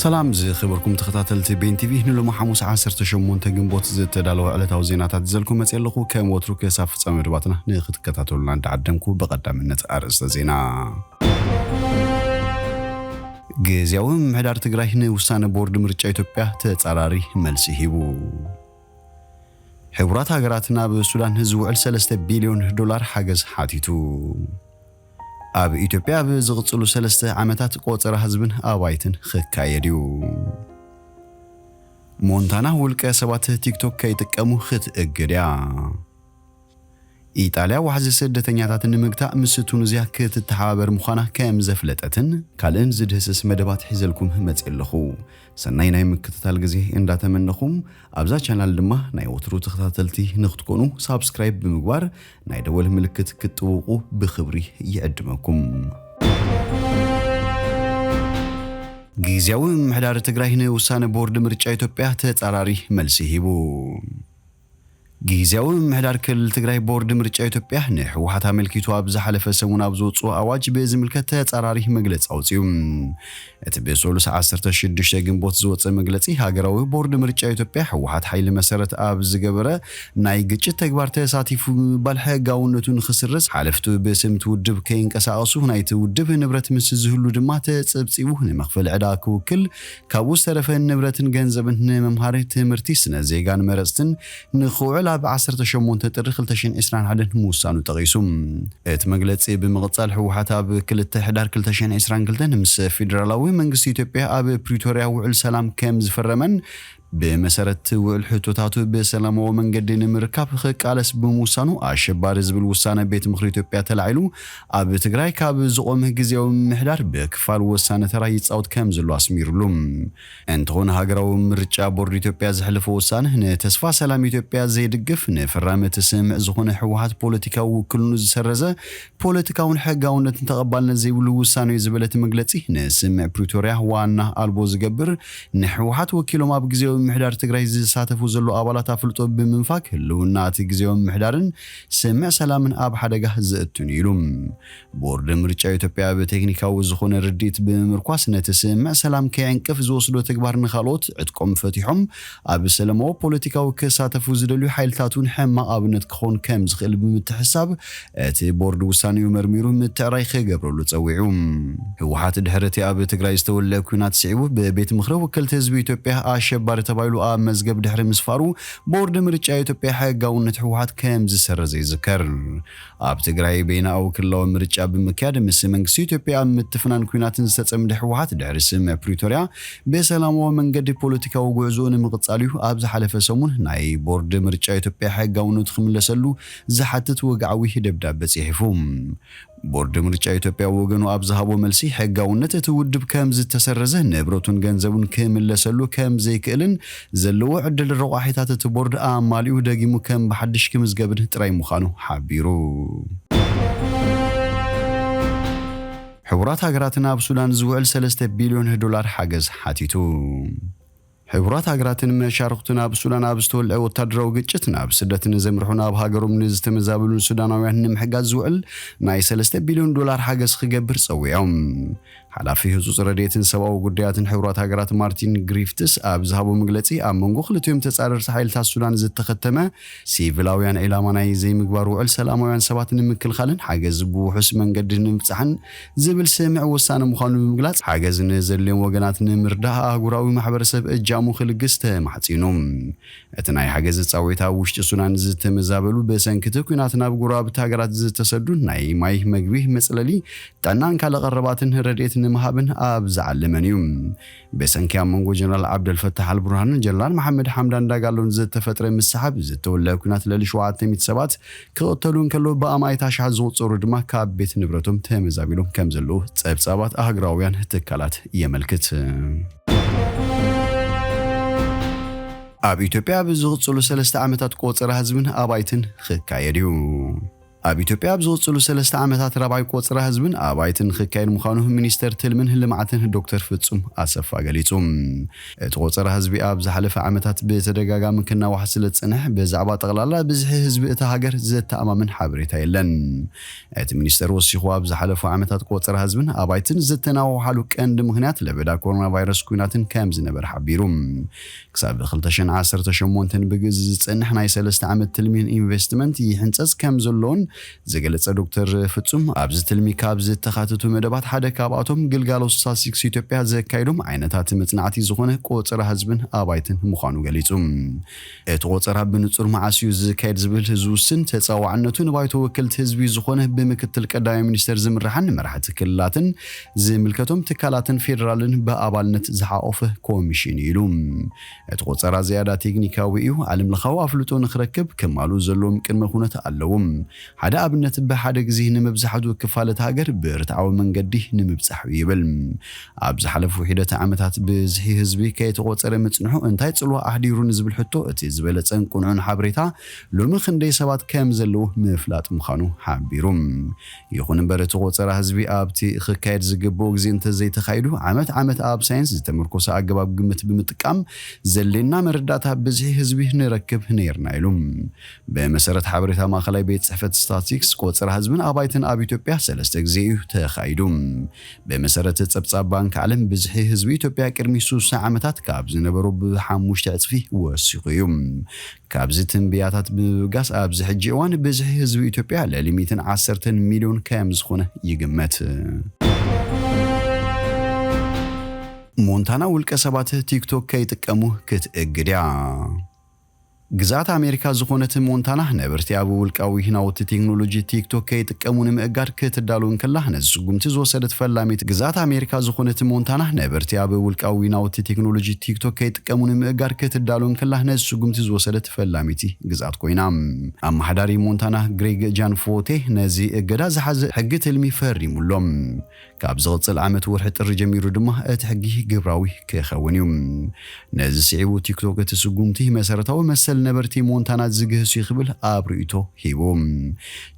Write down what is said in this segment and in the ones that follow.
سلام زي خبركم تخطاتلتي بين تيفي نلو محموس عصر تشمون تجنبوت زت دالو على توزينات تزلكم مسيلكو كم وترك ساف صمر باتنا نخد كتاتولنا عدمكو بقدم النت أرز زينا جزيوم هدار تجرهن وسان بورد مرجع إثيوبيا تتصاراري ملسي هيبو حوارات هجراتنا بالسودان هزوع 3 بليون دولار حجز حاتيتو أب إثيوبيا بزغطلو 3 عامات قوتر حزبن أوايتن خكايديو مونتانا ولكا سبات تيك توك كيتقمو خت اجريا إيطاليا وحز سدتنياتات نمغتا مستونزيا كتتحابر مخانا كام زفلتتن كالن زد هسس مدبات حزلكم متصلخو سناي ناي مكتتال غزي انداتمنخم ابزا چانال دما ناي وترو تخاتلتي نختكونو سبسكرايب بمغبار ناي دول ملكت كتوقو بخبري يقدمكم غيزياو محدار تግራይ وسانه بورد مرጫ ኢትዮጵያ ተጻራሪ መልስ ይሂቡ ጊዜያው محدار كل تግራይ بورد مرጫ ኢትዮጵያ ንሕወሓት አመልኪቱ አብዛ حلفه ሰሙን አብዞጹ አዋጅ በዝምልከት ተጻራሪ መግለጽ አውጽዩ እቲ በሶሉስ 16 ግንቦት ዝወጸ መግለጽ ሀገራዊ ቦርድ ምርጫ ኢትዮጵያ ህወሓት ኃይል መሰረት አብዝ ገበረ ናይ ግጭት ተግባር ተሳቲፉ ባልሐጋውነቱን خسرስ حلفቱ በስምት ውድብ ከይንቀሳቀሱ ናይ ውድብ ንብረት ምስ ዝህሉ ድማ ተጽብጽቡ ንመኽፈል ዕዳ ክውክል ካብኡ ዝተረፈ ንብረትን ገንዘብን ንመምሃር ትምህርቲ ስነ ዜጋን መረጽትን ንኽውዕል ኣብ 18 ጥሪ 2021 ሙሳኑ ተቂሱም እቲ መግለጽ ብምቕጻል ህወሓት ኣብ 2 ሕዳር 2022 ምስ ፌደራላዊ መንግስት ኢትዮጵያ ኣብ ፕሪቶሪያ ውዕል ሰላም ከም ዝፈረመን بمسارة والحتوتاتو بسلامو منجد نمركب خالص بموسانو عشبار زبل وسانة بيت مخري إثيوبيا تلعلو أب تجراي كاب زقوم جزيو محدار بكفال وسانة ترى يتصاوت كم زلوا اسميرلوم انتون هاجرو مرجع بورد إثيوبيا زحلف وسانة نتسفى سلام إثيوبيا زيد الجف نفرامة سمع زخون حوحات بوليتيكا وكل سرزة بوليتيكا ونحجة ونتقبلنا زي وسانة زبلة مجلتي نسمع بريتوريا وانا ألبوز جبر نحوحات وكيلو ما بجزيو محدار تجراي زساتفو زلو أبالات أفلتو بمنفاك لونا تجزيهم محدارن سمع سلام أب حدقة زتنيلوم بورد مرجع إثيوبيا بتكنيكا وزخون رديت بمركواس نتسمع سلام كينكف زوصلو تكبر نخالوت عدكم فتحهم أب سلامو بوليتيكا وكساتفو زلو حيلتاتون حما أبنت كخون كم زخل بمتحساب أتي بورد وسانيو مرميرو متعراي خيقبرو تسويعوم هوحات الدهرتي أب تجراي استولى كونات سعيبو ببيت مخرو وكلت هزبي إثيوبيا أشبار تبايلو مزجب دحر مسفارو بورد مرجع إثيوبيا حقاونة حوحات كام زسرز يذكر أب تجراي بين أو كله مرجع بمكاد مس منجس إثيوبيا متفنان كونات نستسمح حوحات دحر سمع بريتوريا بسلام ومن قد بوليتيكا وجوزون مقتصاليو أبز حلف سمون ناي بورد مرجع إثيوبيا حقاونة خمل سلو زحتت وقعوي دبدب بسيحفهم بورد مرجع إثيوبيا وجنو أبزهابو ملسي حقاونة تودب كام زت تسرزه نبرتون جنزبون كامل لسلو كام زي كإلن زلو عدل الرواحيتات تبورد ماليو داقيمو كام بحدش كمز قبل تراي مخانو حابيرو حوارات هاجراتنا بسودان زوعل 3 بليون دولار حجز حاتيتو حوارات هاجراتن مشاركتنا بسودان أبستول أو تدرو جتنا بسدتنا زمرحنا بهاجرهم نزتمزابلون السوداناويين نمحجز زوعل ناي 3 بليون دولار حجز خجبر سويهم حلافي هزوز رديتن سواو قدياتن حوارات هاجرات مارتين غريفتس أبزهابو مجلتي أمونغو خلتهم تسعر سحيل تاع السودان زت تختمه سيفلاويان إلاماناي زي مقبارو عل سلامويان سباتن مكل خلن حجز بو حسمن قد نمتصحن زبل سمع وسان مخانو بمجلات حجز نزلين وجنات نمردها أجوراوي محبرسب إجامو خلقسته محتينهم اتناي حجز تصويتها وشت السودان زت مزابلو بسنكتو كناتنا بجوراب تاجرات زت تسدون ناي ماي مجبيه مسألة تنان كلا قرباتن رديت مهابن أبزع المنيوم بسن كان منجو جنرال عبد الفتاح البرهان جلال محمد حمدان داقالون زت فترة من السحاب زت ولا كنات للشوعات تميت سبات كقتلون كلو بأماي تاشحات زوت صورد ما كاب بيت نبرتهم تمزابيلهم كم زلو تسعب سابات أهجراويان تكالات يملكت أب إثيوبيا بزغط صلو 3 عامات قوتر حزبن أبايتن خكايديو ኣብ ኢትዮጵያ ብዝወጽሉ 3 ዓመታት ረባይ ቆጽራ ህዝብን ኣባይትን ክካየድ ምዃኑ ሚኒስተር ትልምን ልምዓትን ዶክተር ፍጹም ኣሰፋ ገሊጹ። እቲ ቆጽራ ህዝቢ ኣብ ዝሓለፈ ዓመታት ብተደጋጋሚ ክናዋሕ ስለ ዝጸንሐ ብዛዕባ ጠቕላላ ብዝሒ ህዝቢ እቲ ሃገር ዘተኣማምን ሓበሬታ የለን። እቲ ሚኒስተር ወሲኹ ኣብ ዝሓለፉ ዓመታት ቆጽራ ህዝብን ኣባይትን ዝተናዋሓሉ ቀንዲ ምኽንያት ለበዳ ኮሮና ቫይረስ ኩናትን ከም ዝነበረ ሓቢሩ። ክሳብ 2018 ብግዝ ዝጸንሕ ናይ 3 ዓመት ትልሚን ኢንቨስትመንት ይሕንጸጽ ከም ዘለዎን ዝገለጸ ዶክተር ፍጹም ኣብዚ ትልሚ ካብ ዝተኻተቱ መደባት ሓደ ካብኣቶም ግልጋሎት ስታትስቲክስ ኢትዮጵያ ዘካይዶም ዓይነታት መጽናዕቲ ዝኾነ ቆጽራ ህዝብን ኣባይትን ምዃኑ ገሊጹ። እቲ ቆጽራ ብንጹር መዓስዩ ዝካየድ ዝብል ዝውስን ተጻዋዕነቱ ንባይቶ ወከልቲ ህዝቢ ዝኾነ ብምክትል ቀዳማይ ሚኒስተር ዝምራሕን መራሕቲ ክልላትን ዝምልከቶም ትካላትን ፌደራልን ብኣባልነት ዝሓቆፈ ኮሚሽን ኢሉ። እቲ ቆጽራ ዝያዳ ቴክኒካዊ እዩ፣ ዓለምለኻዊ ኣፍልጦ ንኽረክብ ከማሉ ዘለዎም ቅድመ ኩነት ኣለዎም። ሓደ ኣብነት ብሓደ ግዜ ንምብዛሕቱ ክፋለት ሃገር ብርትዓዊ መንገዲ ንምብጻሕ ይብል። ኣብ ዝሓለፉ ሒደት ዓመታት ብዝሒ ህዝቢ ከይተቆጸረ ምጽንሑ እንታይ ጽልዋ ኣህዲሩን ዝብል ሕቶ እቲ ዝበለጸን ቁንዑን ሓበሬታ ሎሚ ክንደይ ሰባት ከም ዘለዎ ምፍላጥ ምዃኑ ሓቢሩ። ይኹን እምበር እቲ ቆጸራ ህዝቢ ኣብቲ ክካየድ ዝግብኦ ግዜ እንተዘይተኻይዱ ዓመት ኣብ ሳይንስ ዝተመርኮሰ ኣገባብ ግምት ብምጥቃም ዘለና መረዳእታ ብዝሒ ህዝቢ ንረክብ ነይርና ኢሉ። ብመሰረት ሓበሬታ ማእከላይ ቤት ጽሕፈት ስታትስቲክስ ቆጽራ ህዝብን ኣባይትን ኣብ ኢትዮጵያ 3 ግዜ እዩ ተኻይዱ። ብመሰረት ጸብጻብ ባንክ ዓለም ብዝሒ ህዝቢ ኢትዮጵያ ቅድሚ 3 ዓመታት ካብ ዝነበሩ ብ5 እጥፊ ወሲኹ እዩ። ካብዚ ትንበያታት ብምብጋስ ኣብዚ ሕጂ እዋን ብዝሒ ህዝቢ ኢትዮጵያ ልዕሊ 110 ሚልዮን ከም ዝኾነ ይግመት። ሞንታና ውልቀ ሰባት ቲክቶክ ከይጥቀሙ ክትእግድያ። ግዛት ኣሜሪካ ዝኾነት ሞንታና ነበርቲ ኣብ ውልቃዊ ናውቲ ቴክኖሎጂ ቲክቶክ ከይጥቀሙ ንምእጋድ ክትዳሉ እንከላ ነዚ ስጉምቲ ዝወሰደት ፈላሚት ግዛት ኣሜሪካ ዝኾነት ሞንታና ነበርቲ ኣብ ውልቃዊ ናውቲ ቴክኖሎጂ ቲክቶክ ከይጥቀሙ ንምእጋድ ክትዳሉ እንከላ ነዚ ስጉምቲ ዝወሰደት ፈላሚቲ ግዛት ኮይና ኣማሕዳሪ ሞንታና ግሬግ ጃንፎቴ ነዚ እገዳ ዝሓዘ ሕጊ ትልሚ ፈሪሙሎም። ካብ ዝቕጽል ዓመት ወርሒ ጥሪ ጀሚሩ ድማ እቲ ሕጊ ግብራዊ ክኸውን እዩ። ነዚ ስዒቡ ቲክቶክ እቲ ስጉምቲ መሰረታዊ መሰል ነበርቲ ሞንታና ዝግህሱ ይኽብል ኣብ ርእይቶ ሂቡ።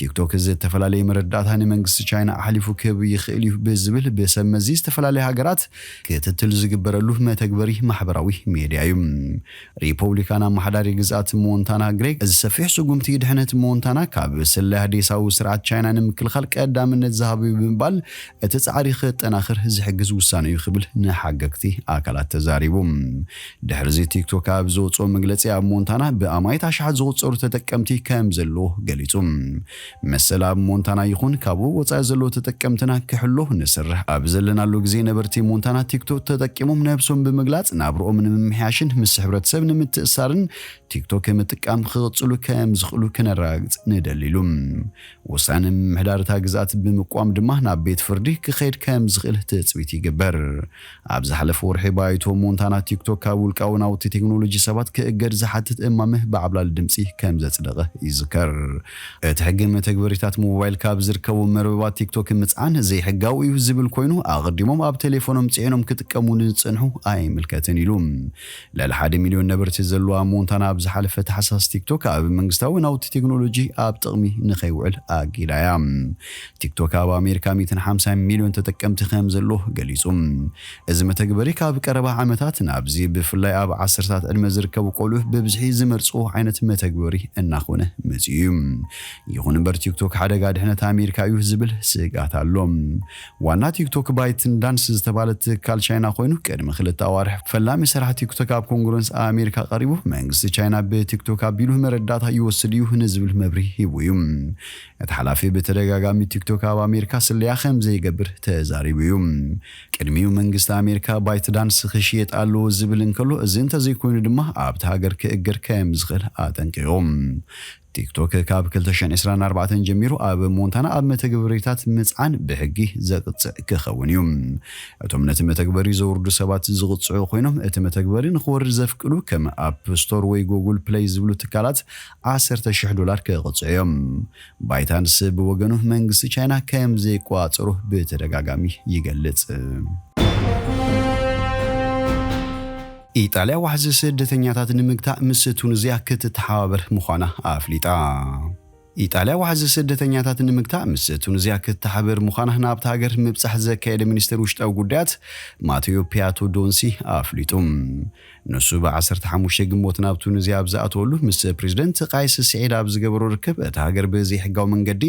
ቲክቶክ ዝተፈላለዩ መረዳእታ ንመንግስቲ ቻይና ኣሕሊፉ ክህብ ይኽእል እዩ ብዝብል ብሰብ መዚ ዝተፈላለዩ ሃገራት ክትትል ዝግበረሉ መተግበሪ ማሕበራዊ ሚድያ እዩ። ሪፐብሊካን ኣማሕዳሪ ግዛት ሞንታና ግሬግ እዚ ሰፊሕ ስጉምቲ ድሕነት ሞንታና ካብ ስለ ሃዲሳዊ ስርዓት ቻይና ንምክልኻል ቀዳምነት ዝሃቡ ብምባል እቲ ጻዕሪ ክጠናኽር ዝሕግዝ ውሳነ እዩ ክብል ንሓገግቲ ኣካላት ተዛሪቡ። ድሕሪ ቲክቶክ ኣብ ዝወፅኦ መግለጺ ኣብ ሞንታና ብኣማይት ኣሽሓት ዝቁጸሩ ተጠቀምቲ ከም ዘለዎ ገሊጹ። መሰል ኣብ ሞንታና ይኹን ካብኡ ወጻኢ ዘለዎ ተጠቀምትና ክሕሎ ንስርሕ ኣብ ዘለናሉ ግዜ ነበርቲ ሞንታና ቲክቶክ ተጠቂሞም ነብሶም ብምግላጽ ናብርኦም ንምምሕያሽን ምስ ሕብረተሰብ ንምትእሳርን ቲክቶክ ምጥቃም ክቕጽሉ ከም ዝኽእሉ ክነረጋግጽ ንደሊሉ። ውሳነ ምሕዳርታ ግዛት ብምቋም ድማ ናብ ቤት ፍርዲ ክኸይድ ከም ዝኽእል ትጽቢት ይግበር። ኣብ ዝሓለፈ ወርሒ ባይቶ ሞንታና ቲክቶክ ካብ ውልቃዊ ናውቲ ቴክኖሎጂ ሰባት ክእገድ ዝሓትት እማምህ ብዓብላሊ ድምፂ ከም ዘጽደቐ ይዝከር። እቲ ሕጊ መተግበሪታት ሞባይል ካብ ዝርከቡ መርበባት ቲክቶክ ምጽዓን ዘይሕጋዊ እዩ ዝብል ኮይኑ ኣቐዲሞም ኣብ ቴሌፎኖም ጽዒኖም ክጥቀሙ ንጽንሑ ኣይምልከትን ኢሉ። ልዕሊ 1 ሚልዮን ነበርቲ ዘለዋ ሞንታና ኣብ ዝሓለፈ ታሕሳስ ቲክቶክ ኣብ መንግስታዊ ናውቲ ቴክኖሎጂ ኣብ ጥቕሚ ንኸይውዕል ኣጊዳያ። ቲክቶክ ኣብ ኣሜሪካ 150 ሚልዮን ተጠቀምቲ ከም ዘሎ ገሊጹ። እዚ መተግበሪ ካብ ቀረባ ዓመታት ናብዚ ብፍላይ ኣብ 10ታት ዕድመ ዝርከቡ ቆልዑ ብብዝሒ ዝመርጽ ዓይነት መተግበሪ እናኾነ መጽዩ። ይኹን እምበር ቲክቶክ ሓደጋ ድሕነት ኣሜሪካ እዩ ዝብል ስጋት ኣሎ። ዋና ቲክቶክ ባይትን ዳንስ ዝተባለ ትካል ቻይና ኮይኑ ቅድሚ 2 ኣዋርሕ ፈላሚ ስራሕ ቲክቶክ ኣብ ኮንግረስ ኣሜሪካ ቀሪቡ መንግስቲ ቻይና ብቲክቶክ ኣቢሉ መረዳእታ ይወስድ እዩ ንዝብል መብሪ ሂቡ እዩ። እቲ ሓላፊ በተደጋጋሚ ቲክቶክ ኣብ ኣሜሪካ ስለያ ከም ዘይገብር ተዛሪቡ እዩ። ቅድሚው መንግስቲ ኣሜሪካ ባይት ዳንስ ክሽየጥ ኣለዎ ዝብል እንከሎ እዚ እንተዘይኮይኑ ድማ ኣብቲ ሃገር ክእገር ከም ዝኽእል ኣጠንቂቖም። ቲክቶክ ካብ 2024 ጀሚሩ ኣብ ሞንታና ኣብ መተግበሪታት ምጽዓን ብሕጊ ዘቅጽዕ ክኸውን እዩ። እቶም ነቲ መተግበሪ ዘውርዱ ሰባት ዝቕጽዑ ኮይኖም እቲ መተግበሪ ንኽወርድ ዘፍቅዱ ከም ኣፕ ስቶር ወይ ጉግል ፕሌይ ዝብሉ ትካላት $10,000 ክቕጽዑ እዮም። ባይታንስ ብወገኑ መንግስቲ ቻይና ከም ዘይቋጽሩ ብተደጋጋሚ ይገልጽ። ኢጣልያ ዋሕዚ ስደተኛታት ንምግታእ ምስ ቱኒዝያ ክትተሓባበር ምዃና ኣፍሊጣ። ኢጣልያ ዋሕዚ ስደተኛታት ንምግታዕ ምስ ቱኒዝያ ክትሓበር ምዃና ናብቲ ሃገር ምብጻሕ ዘካየደ ሚኒስትር ውሽጣዊ ጉዳያት ማቴዮ ፒያቶ ዶንሲ ኣፍሊጡ ንሱ ብ15 ግንቦት ናብ ቱኒዝያ ኣብ ዝኣተወሉ ምስ ፕሬዚደንት ቃይስ ስዒድ ኣብ ዝገበሮ ርክብ እቲ ሃገር ብዘይሕጋዊ መንገዲ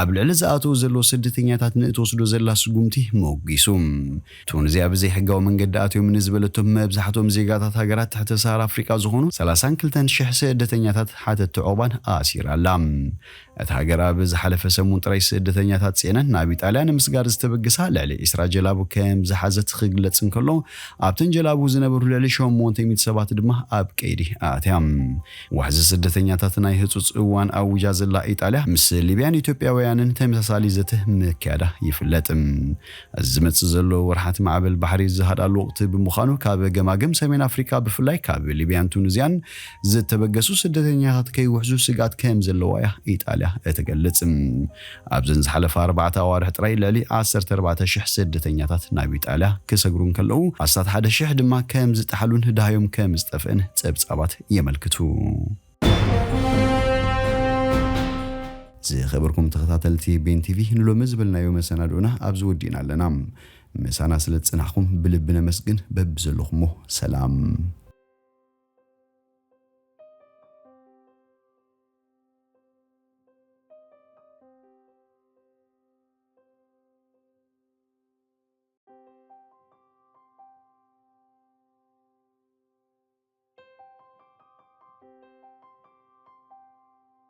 ኣብ ልዕሊ ዝኣተዉ ዘሎ ስደተኛታት ንእትወስዶ ዘላ ስጉምቲ መጊሱ ቱኒዝያ ብዘይሕጋዊ መንገዲ ኣትዮም ንዝበለቶም መብዛሕትኦም ዜጋታት ሃገራት ትሕቲ ሰሃራ ኣፍሪቃ ዝኾኑ 32,000 ስደተኛታት ሓተቲ ዕቑባን ኣሲራላ እቲ ሃገር ኣብ ዝሓለፈ ሰሙን ጥራይ ስደተኛታት ጽዕነን ናብ ኢጣልያ ንምስጋር ዝተበገሳ ልዕሊ 20 ጀላቡ ከም ዝሓዘት ክግለጽ እንከሎ ኣብተን ጀላቡ ዝነበሩ ልዕሊ 800 ሰባት ድማ ኣብ ቀይዲ ኣትያ ዋሕዚ ስደተኛታት ናይ ህጹጽ እዋን ኣውጃ ዘላ ኢጣልያ ምስ ሊብያን ኢትዮጵያውያንን ተመሳሳሊ ዘተ ምክያዳ ይፍለጥ እዚ ዝመጽእ ዘሎ ወርሓት ማዕበል ባሕሪ ዝሃዳሉ ወቅቲ ብምዃኑ ካብ ገማግም ሰሜን ኣፍሪካ ብፍላይ ካብ ሊብያን ቱኒዝያን ዝተበገሱ ስደተኛታት ከይውሕዙ ስጋት ከም ዘለዋ ኢጣልያ እትገልጽ ኣብዘን ዝሓለፈ 4 ኣዋርሕ ጥራይ ልዕሊ 14,000 ስደተኛታት ናብ ኢጣልያ ክሰግሩ እንከለዉ 11,000 ድማ ከም ዝጠሓሉን ዳሃዮም ከም ዝጠፍአን ጸብጻባት የመልክቱ ዝኸበርኩም ተኸታተልቲ ቤን ቲቪ ንሎሚ ዝብልናዮ መሰናዶና ኣብ ዝወዲና ኣለና ምሳና ስለ ጽናሕኩም ብልብነ መስግን በብዘለኹሞ ሰላም